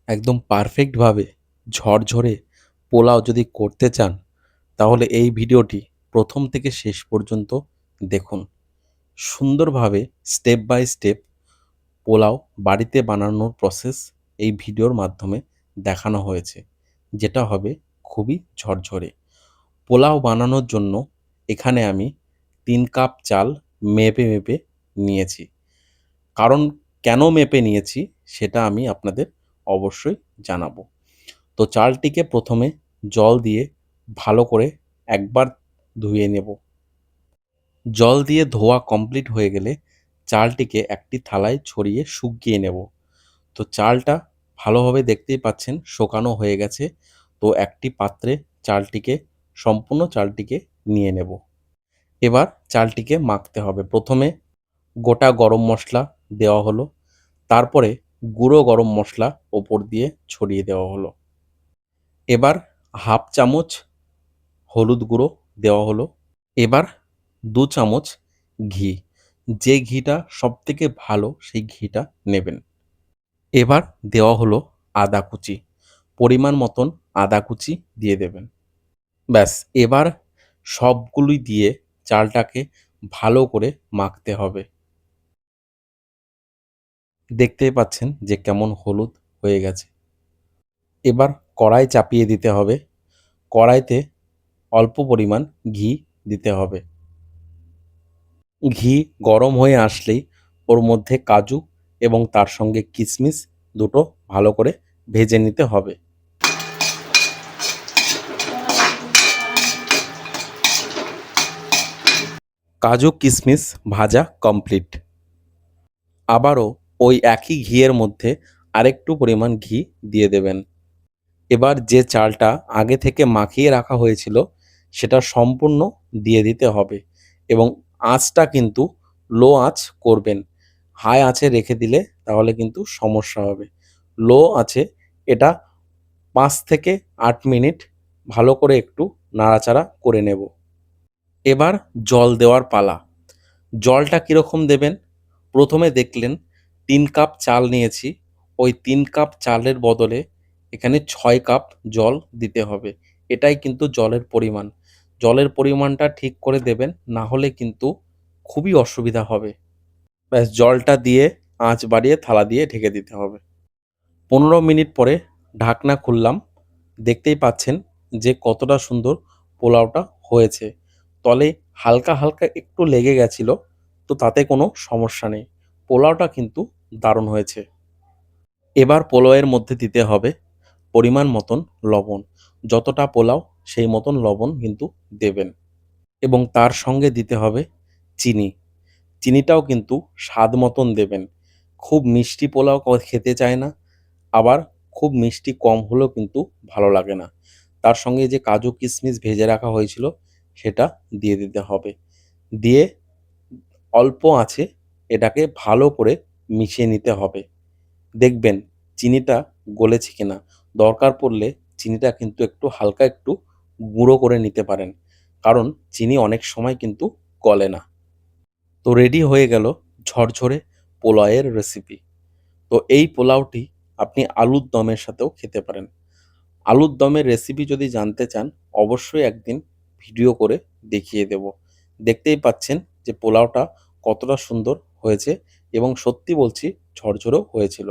একদম পারফেক্টভাবে ঝরঝরে পোলাও যদি করতে চান, তাহলে এই ভিডিওটি প্রথম থেকে শেষ পর্যন্ত দেখুন। সুন্দরভাবে স্টেপ বাই স্টেপ পোলাও বাড়িতে বানানোর প্রসেস এই ভিডিওর মাধ্যমে দেখানো হয়েছে, যেটা হবে খুবই ঝরঝরে। পোলাও বানানোর জন্য এখানে আমি ৩ কাপ চাল মেপে নিয়েছি। কারণ কেন মেপে নিয়েছি সেটা আমি আপনাদের অবশ্যই জানাবো। তো চালটিকে প্রথমে জল দিয়ে ভালো করে একবার ধুয়ে নেব। জল দিয়ে ধোয়া কমপ্লিট হয়ে গেলে চালটিকে একটি থালায় ছড়িয়ে শুকিয়ে নেব। তো চালটা ভালোভাবে দেখতেই পাচ্ছেন শোকানো হয়ে গেছে। তো একটি পাত্রে সম্পূর্ণ চালটিকে নিয়ে নেব। এবার চালটিকে মাখতে হবে। প্রথমে গোটা গরম মসলা দেওয়া হলো, তারপরে গুঁড়ো গরম মসলা ওপর দিয়ে ছড়িয়ে দেওয়া হলো। এবার হাফ চামচ হলুদ গুঁড়ো দেওয়া হলো। এবার ২ চামচ ঘি, যে ঘিটা সবথেকে ভালো সেই ঘিটা নেবেন। এবার দেওয়া হলো আদা কুচি, পরিমাণ মতন আদা কুচি দিয়ে দেবেন। ব্যাস, এবার সবগুলি দিয়ে চালটাকে ভালো করে মাখতে হবে। দেখতেই পাচ্ছেন যে কেমন হলুদ হয়ে গেছে। এবার কড়াই চাপিয়ে দিতে হবে। কড়াইতে অল্প পরিমাণ ঘি দিতে হবে। ঘি গরম হয়ে আসলেই ওর মধ্যে কাজু এবং তার সঙ্গে কিশমিশ দুটো ভালো করে ভেজে নিতে হবে। কাজু কিশমিশ ভাজা কমপ্লিট। আবারও ওই একই ঘিয়ের মধ্যে আরেকটু পরিমাণ ঘি দিয়ে দেবেন। এবার যে চালটা আগে থেকে মাখিয়ে রাখা হয়েছিল সেটা সম্পূর্ণ দিয়ে দিতে হবে এবং আঁচটা কিন্তু লো আঁচ করবেন। হাই আঁচে রেখে দিলে তাহলে কিন্তু সমস্যা হবে। লো আঁচে এটা ৫ থেকে ৮ মিনিট ভালো করে একটু নাড়াচাড়া করে নেব। এবার জল দেওয়ার পালা। জলটা কিরকম দেবেন? প্রথমে দেখলেন ৩ কাপ চাল নিয়েছি। ওই ৩ কাপ চালের বদলে এখানে ৬ কাপ জল দিতে হবে। এটাই কিন্তু জলের পরিমাণ। জলের পরিমাণটা ঠিক করে দেবেন, না হলে কিন্তু খুবই অসুবিধা হবে। ব্যাস, জলটা দিয়ে আঁচ বাড়িয়ে থালা দিয়ে ঢেকে দিতে হবে। ১৫ মিনিট পরে ঢাকনা খুললাম। দেখতেই পাচ্ছেন যে কতটা সুন্দর পোলাওটা হয়েছে। তলে হালকা, হালকা একটু লেগে গেছিল, তো তাতে কোনো সমস্যা নেই। পোলাওটা কিন্তু দারুণ হয়েছে। এবার পোলাওয়ের মধ্যে দিতে হবে পরিমাণ মতন লবণ। যতটা পোলাও সেই মতন লবণ কিন্তু দেবেন এবং তার সঙ্গে দিতে হবে চিনি। চিনিটাও কিন্তু স্বাদ মতন দেবেন। খুব মিষ্টি পোলাও খেতে চায় না, আবার খুব মিষ্টি কম হলেও কিন্তু ভালো লাগে না। তার সঙ্গে যে কাজু কিশমিশ ভেজে রাখা হয়েছিল সেটা দিয়ে দিতে হবে। দিয়ে অল্প আঁচে এটাকে ভালো করে মিশিয়ে নিতে হবে। দেখবেন চিনিটা গলেছে কিনা। দরকার পড়লে চিনিটা কিন্তু একটু হালকা একটু গুঁড়ো করে নিতে পারেন। কারণ চিনি অনেক সময় কিন্তু গলে না। তো রেডি হয়ে গেল ঝরঝরে পোলাওয়ের রেসিপি। তো এই পোলাওটি আপনি আলুর দমের সাথেও খেতে পারেন। আলুর দমের রেসিপি যদি জানতে চান, অবশ্যই একদিন ভিডিও করে দেখিয়ে দেব। দেখতেই পাচ্ছেন যে পোলাওটা কতটা সুন্দর হয়েছে এবং সত্যি বলছি ঝরঝরেও হয়েছিল।